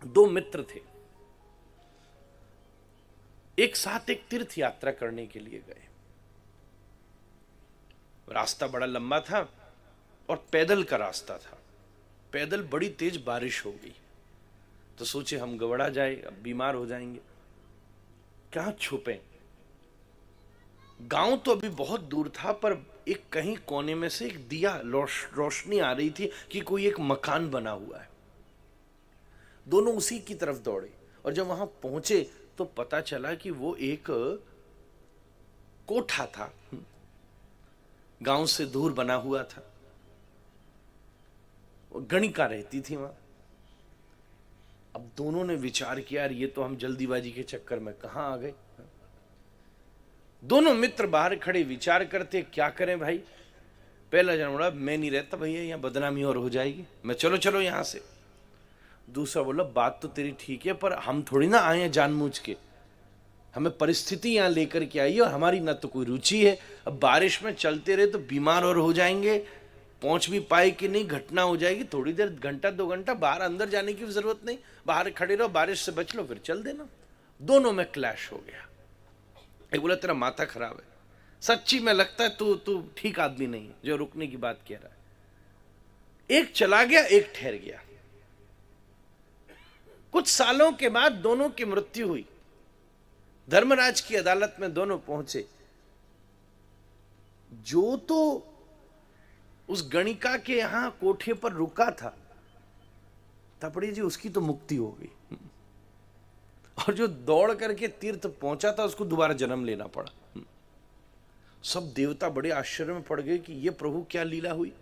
दो मित्र थे, एक साथ एक तीर्थ यात्रा करने के लिए गए। रास्ता बड़ा लंबा था और पैदल का रास्ता था। पैदल बड़ी तेज बारिश हो गई तो सोचे हम गबड़ा जाए, अब बीमार हो जाएंगे, कहां छुपे। गांव तो अभी बहुत दूर था, पर एक कहीं कोने में से एक दिया रोशनी आ रही थी कि कोई एक मकान बना हुआ है। दोनों उसी की तरफ दौड़े और जब वहां पहुंचे तो पता चला कि वो एक कोठा था, गांव से दूर बना हुआ था। वो गणिका रहती थी वहां। अब दोनों ने विचार किया, यार ये तो हम जल्दीबाजी के चक्कर में कहां आ गए। दोनों मित्र बाहर खड़े विचार करते क्या करें भाई। पहला जन बोला मैं नहीं रहता भैया, यहां बदनामी और हो जाएगी, मैं चलो चलो यहां से। दूसरा बोला बात तो तेरी ठीक है, पर हम थोड़ी ना आए हैं जानबूझ के, हमें परिस्थिति यहां लेकर के आई है और हमारी ना तो कोई रुचि है। अब बारिश में चलते रहे तो बीमार और हो जाएंगे, पहुंच भी पाए कि नहीं, घटना हो जाएगी। थोड़ी देर, घंटा 2 घंटा बाहर अंदर जाने की जरूरत नहीं, बाहर खड़े रहो, बारिश से बच लो, फिर चल देना। दोनों में क्लैश हो गया। एक बोला तेरा माथा खराब है, सच्ची में लगता है तू तू ठीक आदमी नहीं जो रुकने की बात कह रहा है। एक चला गया, एक ठहर गया। कुछ सालों के बाद दोनों की मृत्यु हुई। धर्मराज की अदालत में दोनों पहुंचे। जो तो उस गणिका के यहां कोठे पर रुका था, तपड़ी जी, उसकी तो मुक्ति हो गई, और जो दौड़ करके तीर्थ पहुंचा था उसको दोबारा जन्म लेना पड़ा। सब देवता बड़े आश्चर्य में पड़ गए कि ये प्रभु क्या लीला हुई।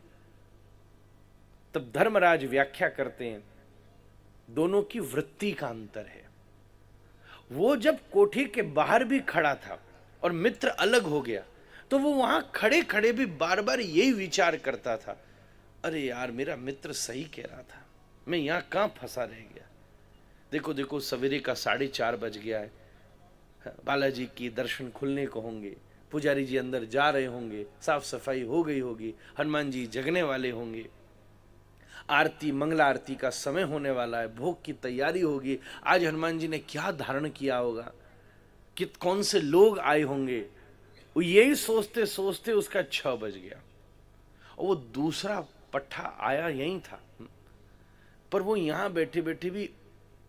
तब धर्मराज व्याख्या करते हैं, दोनों की वृत्ति का अंतर है। वो जब कोठे के बाहर भी खड़ा था और मित्र अलग हो गया तो वो वहां खड़े खड़े भी बार बार यही विचार करता था, अरे यार मेरा मित्र सही कह रहा था, मैं यहां कहां फंसा रह गया। देखो देखो सवेरे का 4:30 बज गया है, बालाजी की दर्शन खुलने को होंगे, पुजारी जी अंदर जा रहे होंगे, साफ सफाई हो गई होगी, हनुमान जी जगने वाले होंगे, आरती मंगला आरती का समय होने वाला है, भोग की तैयारी होगी, आज हनुमान जी ने क्या धारण किया होगा, कि कौन से लोग आए होंगे। वो यही सोचते सोचते उसका 6 बज गया और वो दूसरा पट्टा आया यही था, पर वो यहां बैठे बैठे भी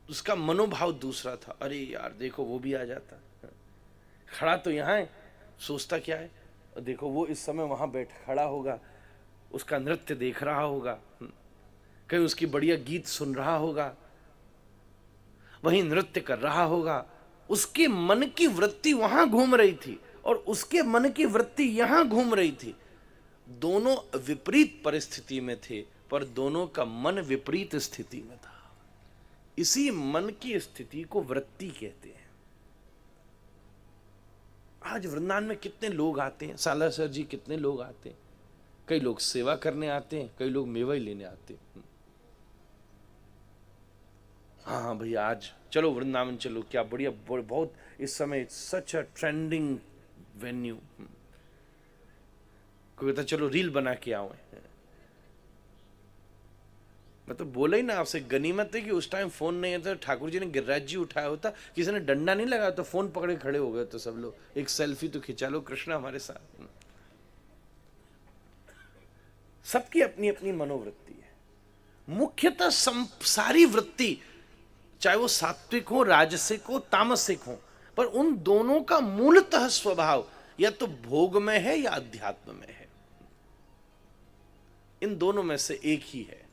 उसका मनोभाव दूसरा था। अरे यार देखो वो भी आ जाता, खड़ा तो यहां है, सोचता क्या है, देखो वो इस समय वहां बैठ खड़ा होगा, उसका नृत्य देख रहा होगा, कहीं उसकी बढ़िया गीत सुन रहा होगा, वहीं नृत्य कर रहा होगा। उसके मन की वृत्ति वहां घूम रही थी और उसके मन की वृत्ति यहां घूम रही थी। दोनों विपरीत परिस्थिति में थे, पर दोनों का मन विपरीत स्थिति में था। इसी मन की स्थिति को वृत्ति कहते हैं। आज वृंदावन में कितने लोग आते हैं, सालासर जी कितने लोग आते हैं, कई लोग सेवा करने आते हैं, कई लोग मेवा ही लेने आते हैं। हाँ हाँ भैया आज चलो वृंदावन चलो, क्या बढ़िया, बहुत इस समय सच अ ट्रेंडिंग वेन्यू। कोई कहता चलो रील बना के आओ। मैं तो बोला ही ना आपसे, गनीमत है कि उस टाइम फोन नहीं है, तो ठाकुर जी ने गिरिराज जी उठाया होता, किसी ने डंडा नहीं लगाया तो फोन पकड़े खड़े हो गए तो सब लोग, एक सेल्फी तो खिंचा लो कृष्ण हमारे साथ। सबकी अपनी अपनी मनोवृत्ति है। मुख्यतः सारी वृत्ति, चाहे वो सात्विक हो, राजसिक हो, तामसिक हो, पर उन दोनों का मूलतः स्वभाव या तो भोग में है या अध्यात्म में है। इन दोनों में से एक ही है।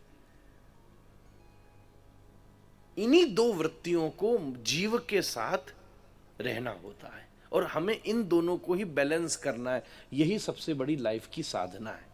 इन्हीं दो वृत्तियों को जीव के साथ रहना होता है और हमें इन दोनों को ही बैलेंस करना है। यही सबसे बड़ी लाइफ की साधना है।